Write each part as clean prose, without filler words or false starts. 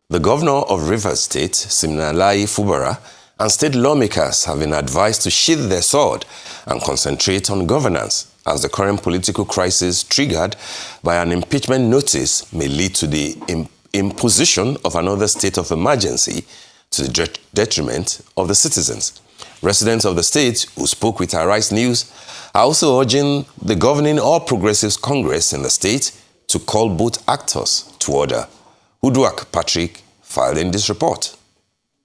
The governor of Rivers State, Siminalayi Fubara, and state lawmakers have been advised to sheath their sword and concentrate on governance, as the current political crisis triggered by an impeachment notice may lead to the imposition of another state of emergency to the detriment of the citizens. Residents of the state who spoke with Arise News are also urging the governing All Progressives Congress in the state to call both actors to order. Uduak Patrick filed in this report.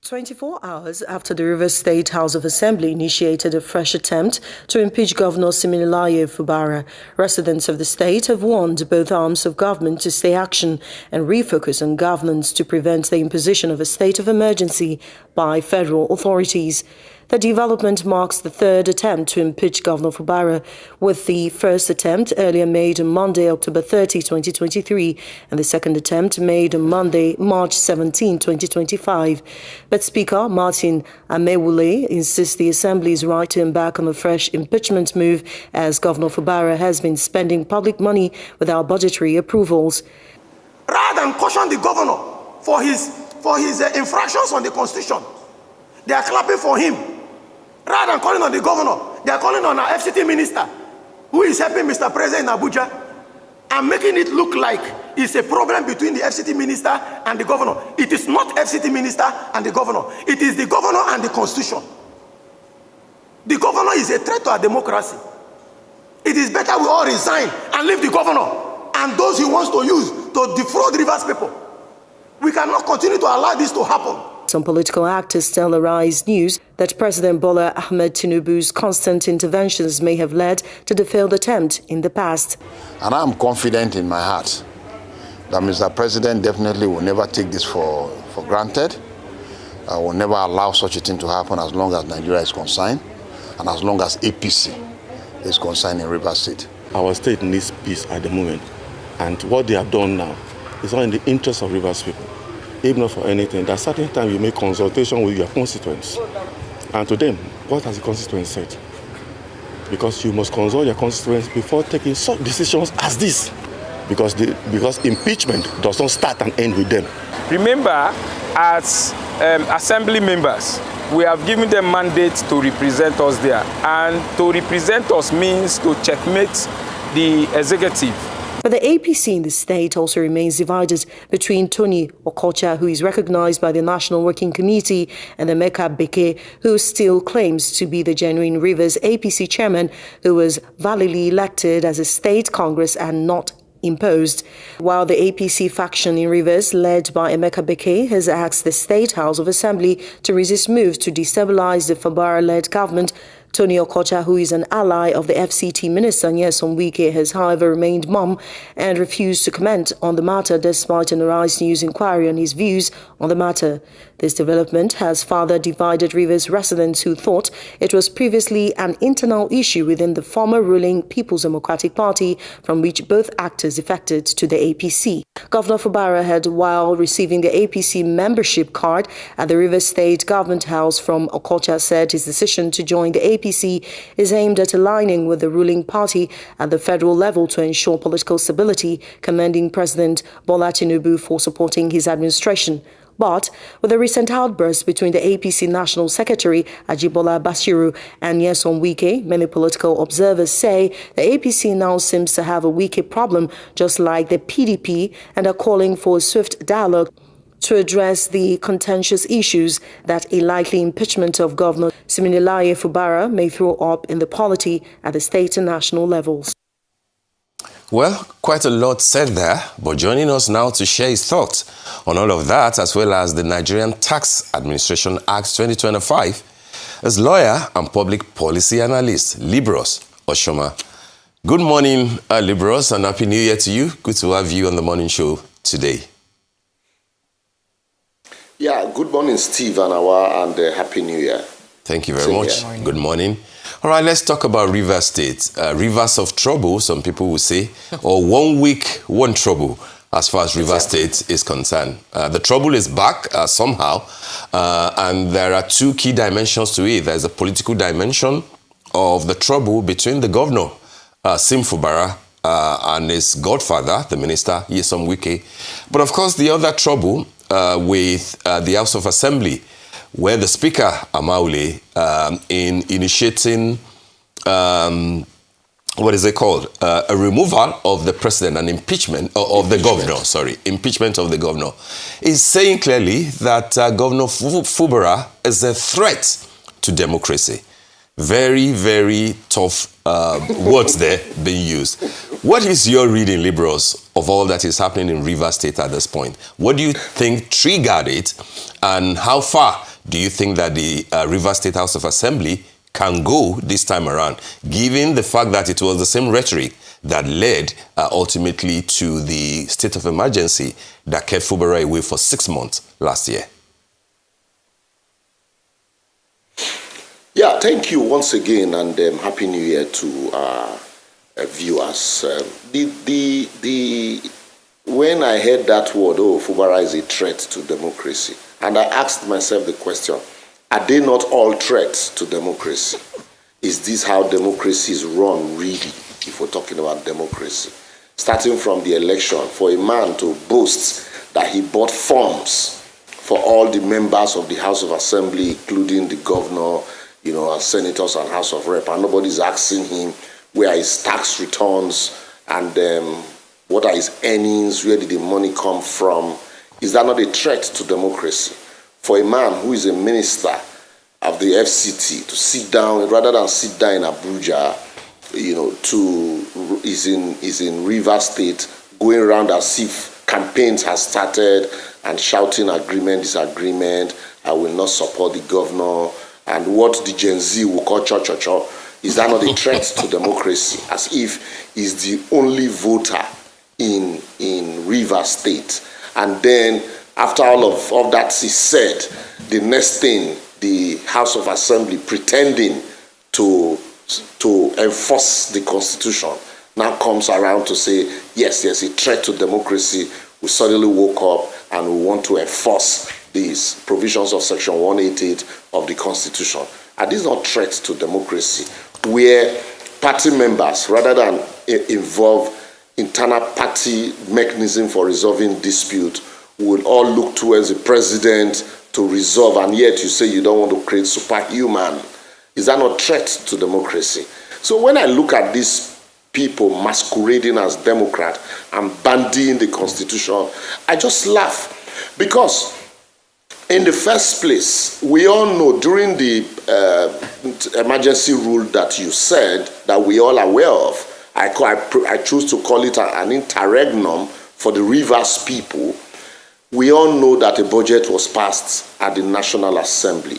24 hours after the Rivers State House of Assembly initiated a fresh attempt to impeach Governor Siminalayi Fubara, residents of the state have warned both arms of government to stay action and refocus on governance to prevent the imposition of a state of emergency by federal authorities. The development marks the third attempt to impeach Governor Fubara, with the first attempt earlier made on Monday, October 30, 2023, and the second attempt made on Monday, March 17, 2025. But Speaker Martin Amewule insists the Assembly is right to embark on a fresh impeachment move, as Governor Fubara has been spending public money without budgetary approvals. Rather than caution the governor for his infractions on the Constitution, they are clapping for him. Rather than calling on the governor, they are calling on our FCT minister, who is helping Mr. President in Abuja, and making it look like it's a problem between the FCT minister and the governor. It is not FCT minister and the governor. It is the governor and the Constitution. The governor is a threat to our democracy. It is better we all resign and leave the governor and those he wants to use to defraud Rivers people. We cannot continue to allow this to happen. Some political actors tell Arise News that President Bola Ahmed Tinubu's constant interventions may have led to the failed attempt in the past. And I'm confident in my heart that Mr. President definitely will never take this for granted. I will never allow such a thing to happen as long as Nigeria is concerned and as long as APC is concerned in Rivers State. Our state needs peace at the moment, and what they have done now is not in the interest of Rivers people. Even not for anything, at a certain time you make consultation with your constituents. And to them, what has the constituents said? Because you must consult your constituents before taking such decisions as this. Because impeachment does not start and end with them. Remember, as assembly members, we have given them mandate to represent us there. And to represent us means to checkmate the executive. But the APC in the state also remains divided between Tony Okocha, who is recognized by the National Working Committee, and Emeka Beke, who still claims to be the genuine Rivers APC chairman, who was validly elected as a state congress and not imposed. While the APC faction in Rivers, led by Emeka Beke, has asked the State House of Assembly to resist moves to destabilize the Fubara-led government, Tony Okocha, who is an ally of the FCT minister Nyesom Wike, has however remained mum and refused to comment on the matter despite an Arise News inquiry on his views on the matter. This development has further divided Rivers residents who thought it was previously an internal issue within the former ruling People's Democratic Party, from which both actors defected to the APC. Governor Fubara had, while receiving the APC membership card at the Rivers State Government House from Okocha, said his decision to join the APC is aimed at aligning with the ruling party at the federal level to ensure political stability, commending President Bola Tinubu for supporting his administration. But with the recent outburst between the APC National Secretary Ajibola Basiru and Nyesom Wike, many political observers say the APC now seems to have a Wike problem, just like the PDP, and are calling for a swift dialogue to address the contentious issues that a likely impeachment of Governor Siminalayi Fubara may throw up in the polity at the state and national levels. Well, quite a lot said there, but joining us now to share his thoughts on all of that, as well as the Nigerian Tax Administration Act 2025, is lawyer and public policy analyst, Libros Oshoma. Good morning, Libros, and Happy New Year to you. Good to have you on the morning show today. Yeah, good morning, Steve and Awa, and Happy New Year. Thank you very much. Good morning. All right, let's talk about Rivers State. Rivers of trouble, some people will say, or 1 week, one trouble, as far as Rivers State is concerned. The trouble is back somehow, and there are two key dimensions to it. There's a political dimension of the trouble between the governor, Sim Fubara, and his godfather, the minister, Nyesom Wike. But of course, the other trouble with the House of Assembly, where the Speaker, Amaule, in initiating, what is it called? A removal of the president, an impeachment of the governor, impeachment of the governor, is saying clearly that Governor Fubara is a threat to democracy. Very, very tough words there being used. What is your reading, Liberals, of all that is happening in Rivers State at this point? What do you think triggered it, and how far do you think that the Rivers State House of Assembly can go this time around, given the fact that it was the same rhetoric that led ultimately to the state of emergency that kept Fubara away for 6 months last year? Yeah, thank you once again, and Happy New Year to viewers. When I heard that word, Fubara is a threat to democracy, and I asked myself the question, are they not all threats to democracy? Is this how democracy is run, really, if we're talking about democracy? Starting from the election, for a man to boast that he bought forms for all the members of the House of Assembly, including the governor, senators and House of Rep, and nobody's asking him where are his tax returns and what are his earnings, where did the money come from? Is that not a threat to democracy? For a man who is a minister of the FCT to sit down, rather than sit down in Abuja, is in Rivers State, going around as if campaigns has started and shouting agreement, disagreement, I will not support the governor, and what the Gen Z will call cho-cho-cho. Is that not a threat to democracy? As if he's the only voter in Rivers State. And then after all of that is said, the next thing, the House of Assembly pretending to enforce the Constitution now comes around to say, yes, there's a threat to democracy. We suddenly woke up and we want to enforce these provisions of Section 188 of the Constitution. Are these not threats to democracy, where party members, rather than involve internal party mechanism for resolving dispute, will all look towards the president to resolve, and yet you say you don't want to create superhuman? Is that not threat to democracy? So when I look at these people masquerading as Democrat and bandying the Constitution, I just laugh, because in the first place, we all know during the emergency rule that you said that we all are aware of, I choose to call it an interregnum for the Rivers people. We all know that a budget was passed at the National Assembly.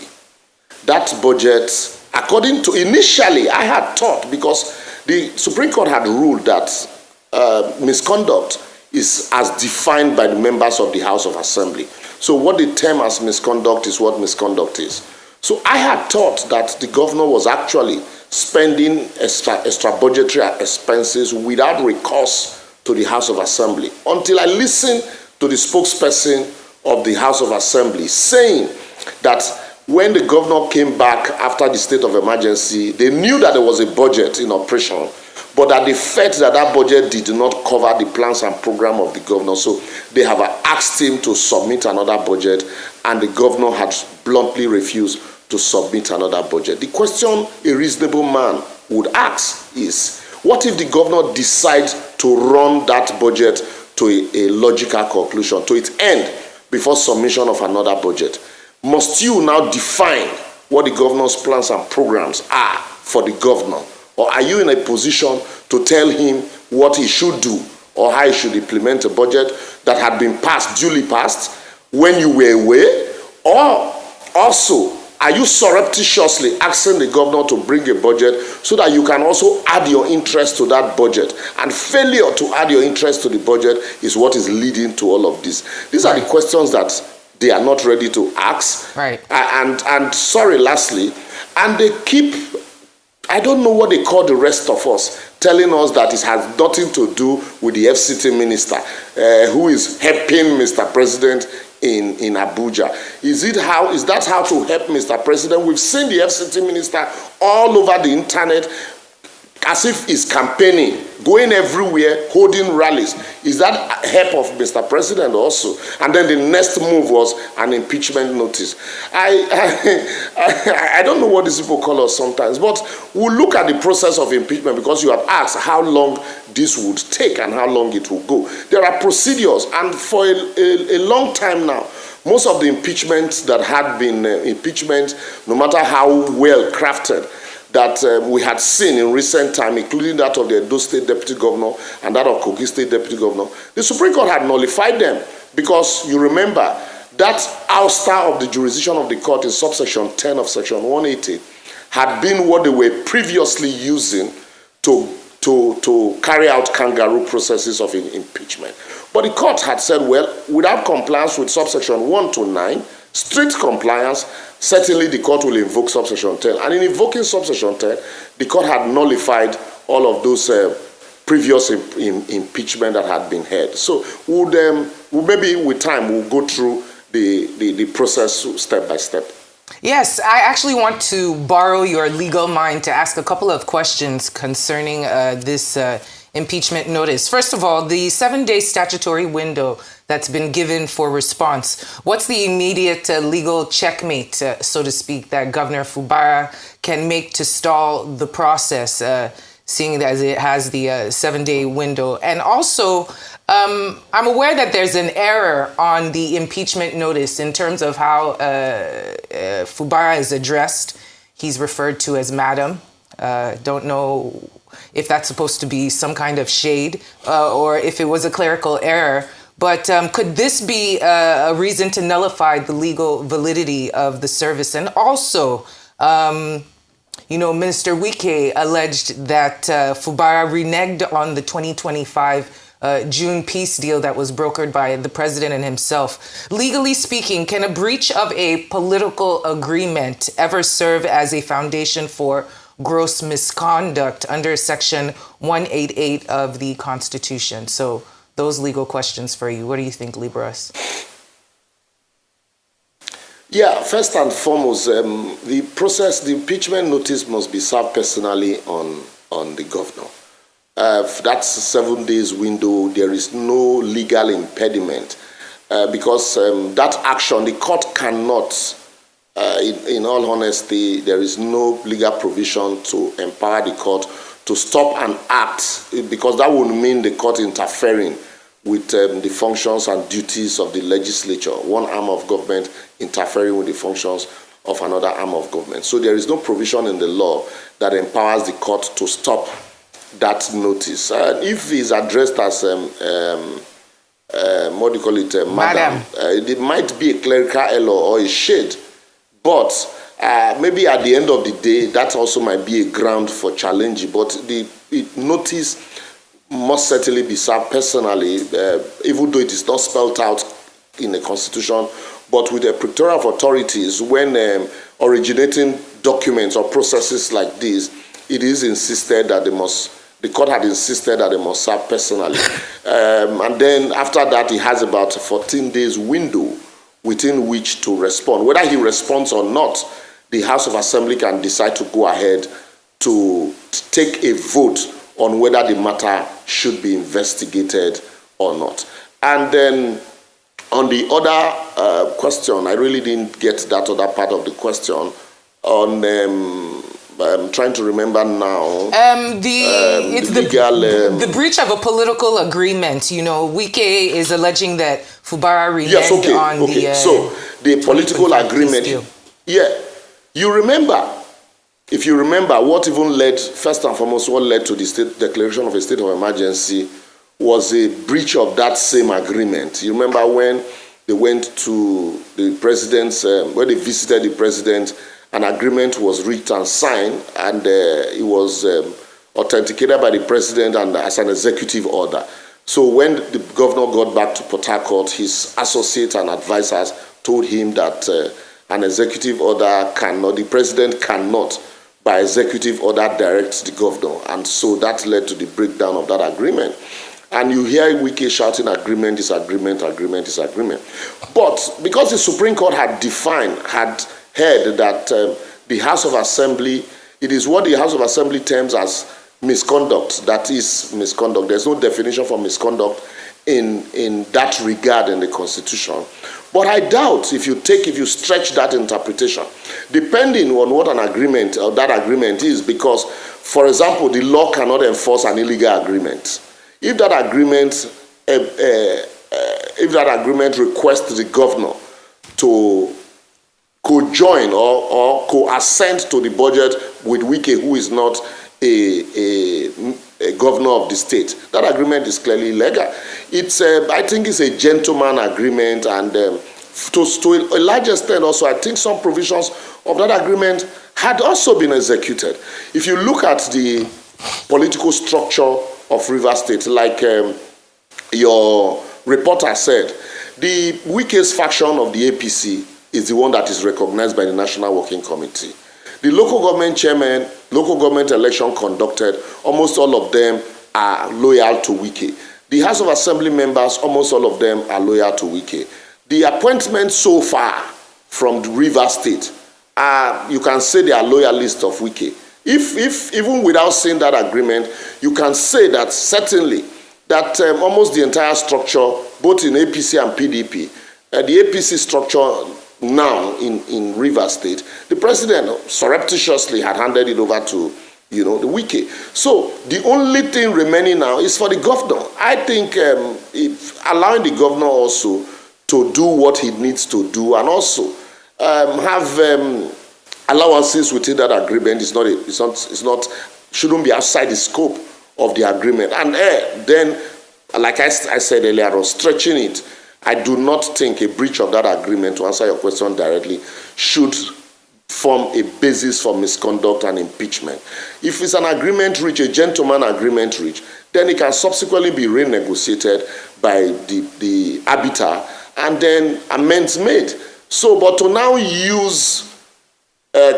That budget, according to, initially I had thought, because the Supreme Court had ruled that misconduct is as defined by the members of the House of Assembly. So what they term as misconduct is what misconduct is. So I had thought that the governor was actually spending extra budgetary expenses without recourse to the House of Assembly, until I listened to the spokesperson of the House of Assembly saying that when the governor came back after the state of emergency, they knew that there was a budget in operation, but that they felt that that budget did not cover the plans and program of the governor. So they have asked him to submit another budget, and the governor had bluntly refused to submit another budget. The question a reasonable man would ask is, what if the governor decides to run that budget to a logical conclusion, to its end, before submission of another budget? Must you now define what the governor's plans and programs are for the governor? Or are you in a position to tell him what he should do or how he should implement a budget that had been passed, duly passed, when you were away? Or also, are you surreptitiously asking the governor to bring a budget so that you can also add your interest to that budget? And failure to add your interest to the budget is what is leading to all of this. These are the questions that they are not ready to ask. Right. And sorry, lastly, and they keep, I don't know what they call the rest of us, telling us that it has nothing to do with the FCT minister who is helping Mr. President in Abuja. Is that how to help Mr. President? We've seen the FCT minister all over the internet as if he's campaigning, going everywhere, holding rallies. Is that help of Mr. President also? And then the next move was an impeachment notice. I don't know what these people call us sometimes, but we'll look at the process of impeachment, because you have asked how long this would take and how long it will go. There are procedures, and for a long time now, most of the impeachments that had been impeachment, no matter how well crafted, that we had seen in recent time, including that of the Edo State Deputy Governor and that of Kogi State Deputy Governor, the Supreme Court had nullified them, because you remember that ouster of the jurisdiction of the court in subsection 10 of section 180 had been what they were previously using to carry out kangaroo processes of impeachment. But the court had said, well, without compliance with subsection 1 to 9, strict compliance, certainly the court will invoke subsection 10. And in invoking subsection 10, the court had nullified all of those previous impeachment that had been held. So we'll maybe with time we'll go through the process step by step. Yes, I actually want to borrow your legal mind to ask a couple of questions concerning this impeachment notice. First of all, the 7-day statutory window that's been given for response. What's the immediate legal checkmate, so to speak, that Governor Fubara can make to stall the process, seeing as it has the 7-day window? And also, I'm aware that there's an error on the impeachment notice in terms of how Fubara is addressed. He's referred to as Madam. Don't know if that's supposed to be some kind of shade or if it was a clerical error. But could this be a reason to nullify the legal validity of the service? And also, Minister Wike alleged that Fubara reneged on the 2025 June peace deal that was brokered by the president and himself. Legally speaking, can a breach of a political agreement ever serve as a foundation for gross misconduct under Section 188 of the Constitution? So those legal questions for you. What do you think, Libras? Yeah, first and foremost, the impeachment notice must be served personally on the governor. That's 7 days window. There is no legal impediment because that action, the court cannot, in all honesty, there is no legal provision to empower the court to stop an act, because that would mean the court interfering with the functions and duties of the legislature, one arm of government interfering with the functions of another arm of government. So there is no provision in the law that empowers the court to stop that notice. If it's addressed as, what do you call it, madam, it might be a clerical error or a shade, but maybe at the end of the day, that also might be a ground for challenge. But the notice must certainly be served personally, even though it is not spelled out in the Constitution, but with the protectorate of authorities, when originating documents or processes like this, it is insisted that the court had insisted that they must serve personally. And then after that, he has about a 14 days window within which to respond. Whether he responds or not, the House of Assembly can decide to go ahead to take a vote on whether the matter should be investigated or not. And then on the other question, I really didn't get that other part of the question on, I'm trying to remember now. It's the breach of a political agreement. Wike is alleging that Fubara reneged on the... So the political agreement, you remember, if you remember, what even led, first and foremost, what led to the state declaration of a state of emergency was a breach of that same agreement. You remember when they went to the president's, when they visited the president, an agreement was reached and signed, and it was authenticated by the president and as an executive order. So when the governor got back to Port Harcourt, his associates and advisors told him that an executive order cannot, the president cannot, by executive order, direct the governor. And so that led to the breakdown of that agreement. And you hear Wike shouting agreement is agreement, agreement is agreement. But because the Supreme Court had heard that the House of Assembly, it is what the House of Assembly terms as misconduct. That is misconduct. There's no definition for misconduct in that regard in the Constitution. But I doubt if you stretch that interpretation, depending on what an agreement or that agreement is, because, for example, the law cannot enforce an illegal agreement. If that agreement requests the governor to co-join or co-assent to the budget with Wike, who is not a governor of the state, that agreement is clearly illegal. It's I think it's a gentleman agreement, and to a large extent also, I think some provisions of that agreement had also been executed. If you look at the political structure of Rivers State, like your reporter said, the weakest faction of the APC is the one that is recognized by the National Working Committee. The local government chairman, local government election conducted, almost all of them are loyal to Wike. The House of Assembly members, almost all of them are loyal to Wike. The appointments so far from the Rivers State you can say they are loyalists of Wike. If even without saying that agreement, you can say that certainly that almost the entire structure, both in APC and PDP, the APC structure now in Rivers State, the president surreptitiously had handed it over to the Wike. So the only thing remaining now is for the governor. I think allowing the governor also to do what he needs to do, and also have allowances within that agreement shouldn't be outside the scope of the agreement. And then, like I said earlier, I was stretching it. I do not think a breach of that agreement, to answer your question directly, should form a basis for misconduct and impeachment. If it's an agreement reached, a gentleman agreement reached, then it can subsequently be renegotiated by the arbiter and then amends made. So, but to now use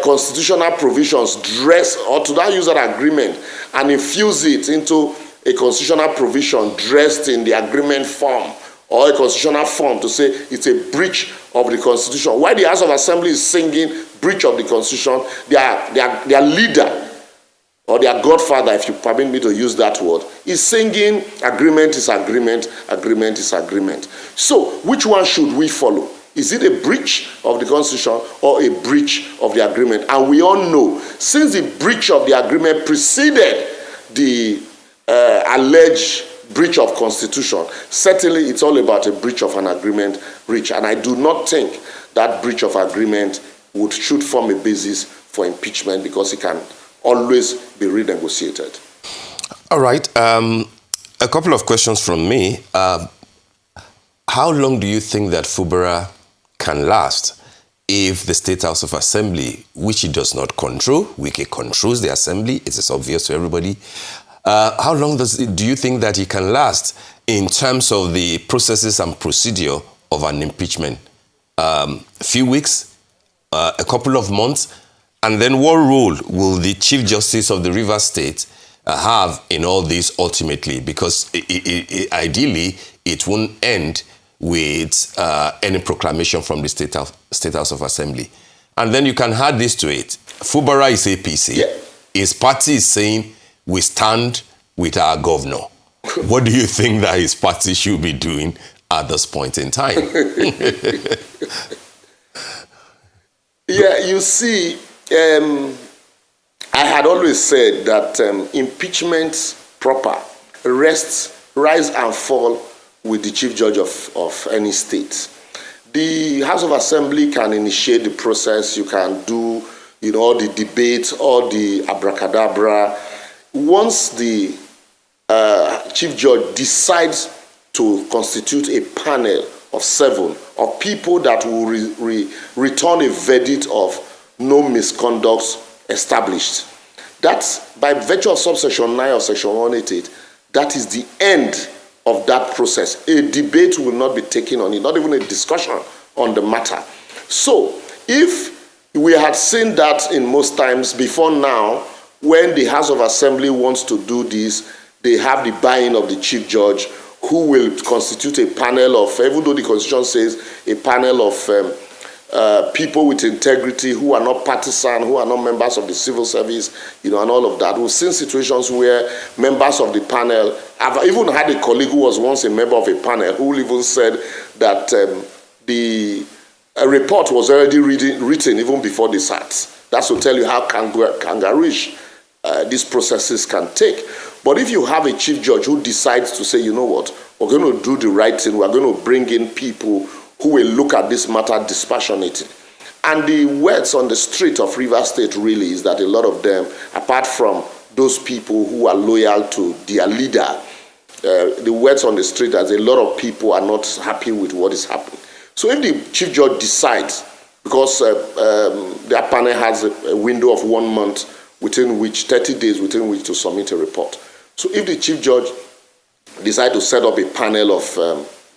constitutional provisions to now use that agreement and infuse it into a constitutional provision dressed in the agreement form or a constitutional form to say it's a breach of the Constitution. While the House of Assembly is singing breach of the Constitution, their leader or their godfather, if you permit me to use that word, is singing agreement is agreement, agreement is agreement. So which one should we follow? Is it a breach of the Constitution or a breach of the agreement? And we all know, since the breach of the agreement preceded the alleged breach of Constitution, certainly it's all about a breach of an agreement reached. And I do not think that breach of agreement should form a basis for impeachment, because it can always be renegotiated. All right. A couple of questions from me. How long do you think that Fubara can last if the State House of Assembly, which it does not control, Wike controls the Assembly, it is obvious to everybody, how long do you think that it can last in terms of the processes and procedure of an impeachment? A few weeks, a couple of months, and then what role will the Chief Justice of the Rivers State have in all this ultimately? Because ideally, it won't end with any proclamation from the State House of Assembly. And then you can add this to it. Fubara is APC. Yeah. His party is saying, we stand with our governor. What do you think that his party should be doing at this point in time? Yeah, you see, I had always said that impeachment proper rise and fall with the chief judge of any state. The House of Assembly can initiate the process. You can do, all the debates, all the abracadabra. Once the chief judge decides to constitute a panel of 7 of people that will return a verdict of no misconduct established, that's by virtue of subsection 9 of section 188, that is the end of that process. A debate will not be taken on it, not even a discussion on the matter. So if we had seen that in most times before now, when the House of Assembly wants to do this, they have the buy-in of the chief judge, who will constitute a panel of, even though the Constitution says a panel of people with integrity who are not partisan, who are not members of the civil service, and all of that. We've seen situations where members of the panel, I've even had a colleague who was once a member of a panel who even said that the report was already written even before the sat. That's to tell you how kangaroonish these processes can take. But if you have a chief judge who decides to say, you know what, we're going to do the right thing, we're going to bring in people who will look at this matter dispassionately. And the words on the street of Rivers State really is that a lot of them, apart from those people who are loyal to their leader, the words on the street is a lot of people are not happy with what is happening. So if the chief judge decides, because their panel has a window of 1 month within which, 30 days within which to submit a report. So if the chief judge decides to set up a panel of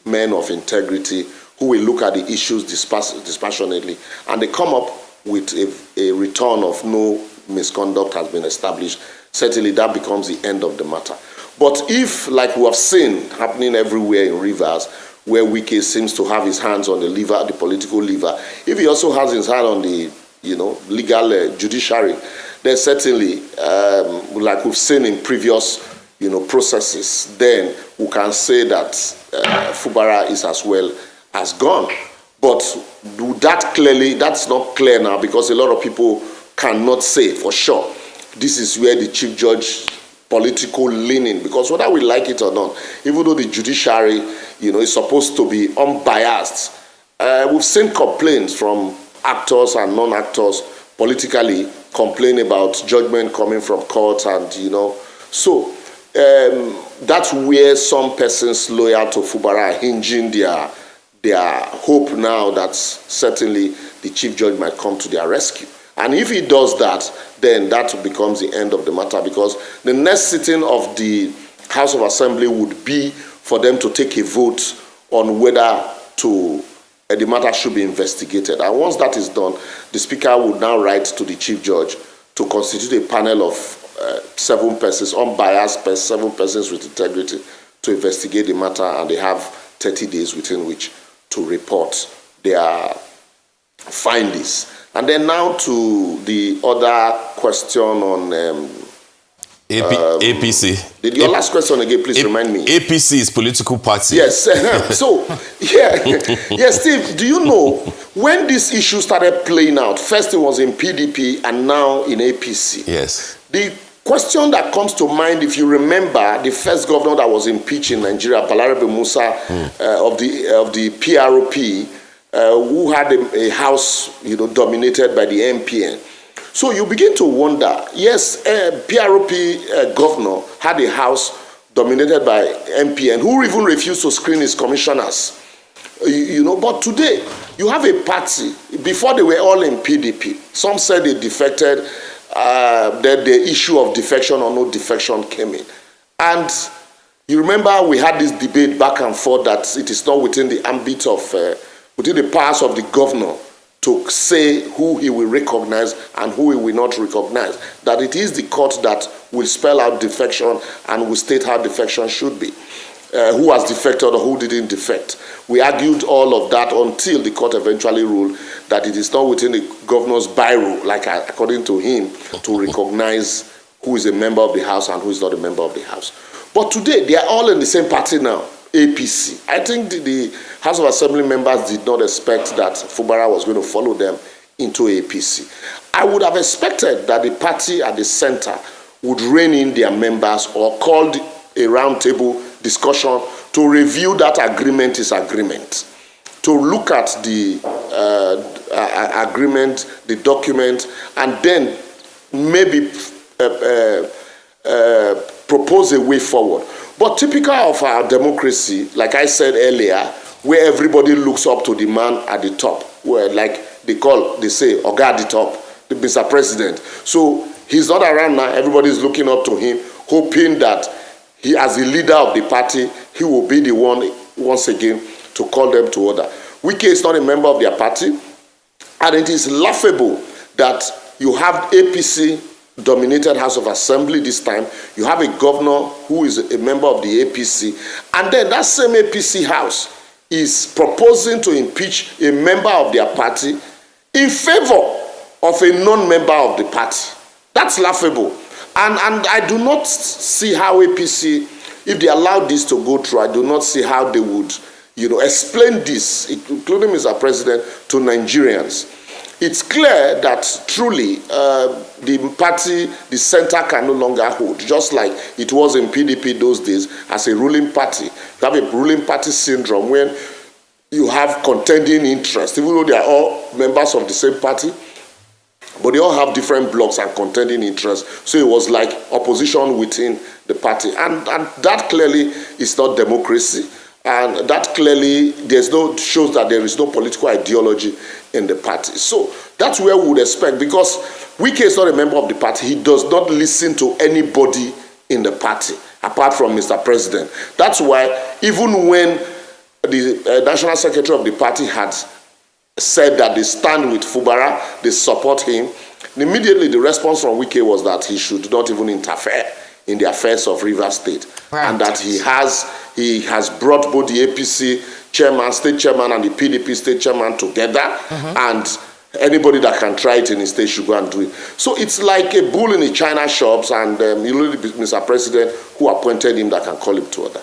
men of integrity who will look at the issues dispassionately, and they come up with a return of no misconduct has been established, certainly that becomes the end of the matter. But if, like we have seen happening everywhere in Rivers, where Wike seems to have his hands on the lever, the political lever, if he also has his hand on the legal judiciary, then certainly, like we've seen in previous processes, then we can say that Fubara is as well as gone. But that's not clear now, because a lot of people cannot say for sure. This is where the chief judge political leaning, because whether we like it or not, even though the judiciary is supposed to be unbiased, we've seen complaints from actors and non-actors politically complaining about judgment coming from courts, and so that's where some persons loyal to Fubara are hinging their hope now that certainly the chief judge might come to their rescue. And if he does that, then that becomes the end of the matter, because the next sitting of the House of Assembly would be for them to take a vote on whether the matter should be investigated. And once that is done, the Speaker would now write to the Chief Judge to constitute a panel of 7 persons, unbiased 7 persons with integrity, to investigate the matter, and they have 30 days within which to report their findings. And then now to the other question on APC. Your last question again, please remind me. APC is political party. Yes. So, Steve, do you know when this issue started playing out? First it was in PDP and now in APC. Yes. The question that comes to mind, if you remember, the first governor that was impeached in Nigeria, Balarabe Musa, of the PRP, who had a house, dominated by the MPN. So you begin to wonder, yes, PRP governor had a house dominated by MPN, who even refused to screen his commissioners. But today, you have a party, before they were all in PDP. Some said they defected, that the issue of defection or no defection came in. And you remember we had this debate back and forth that it is not within the ambit of, within the powers of the governor to say who he will recognize and who he will not recognize. That it is the court that will spell out defection and will state how defection should be. Who has defected or who didn't defect. We argued all of that until the court eventually ruled that it is not within the governor's bureau, like according to him, to recognize who is a member of the House and who is not a member of the House. But today, they are all in the same party now, APC. I think the House of Assembly members did not expect that Fubara was going to follow them into APC. I would have expected that the party at the center would rein in their members or called a roundtable discussion to review that agreement, to look at the agreement, the document, and then maybe propose a way forward. But typical of our democracy, like I said earlier, where everybody looks up to the man at the top, where like they say, Oga at the top, the Mr. President. So he's not around now, everybody's looking up to him, hoping that he, as the leader of the party, he will be the one, once again, to call them to order. Wike is not a member of their party, and it is laughable that you have APC-dominated House of Assembly this time, you have a governor who is a member of the APC, and then that same APC House is proposing to impeach a member of their party in favor of a non-member of the party. That's laughable. And I do not see how APC, if they allow this to go through, I do not see how they would, explain this, including Mr. President, to Nigerians. It's clear that truly the party, the center can no longer hold, just like it was in PDP those days as a ruling party. You have a ruling party syndrome when you have contending interests, even though they are all members of the same party, but they all have different blocks and contending interests. So it was like opposition within the party. And that clearly is not democracy. And that clearly shows that there is no political ideology in the party. So that's where we would expect, because Wike is not a member of the party. He does not listen to anybody in the party, apart from Mr. President. That's why even when the National Secretary of the party had said that they stand with Fubara, they support him, immediately the response from Wike was that he should not even interfere in the affairs of Rivers State, and that he has brought both the APC chairman, state chairman, and the PDP state chairman together, and anybody that can try it in his state should go and do it. So it's like a bull in the china shops, and Mr. President, who appointed him, that can call him to order.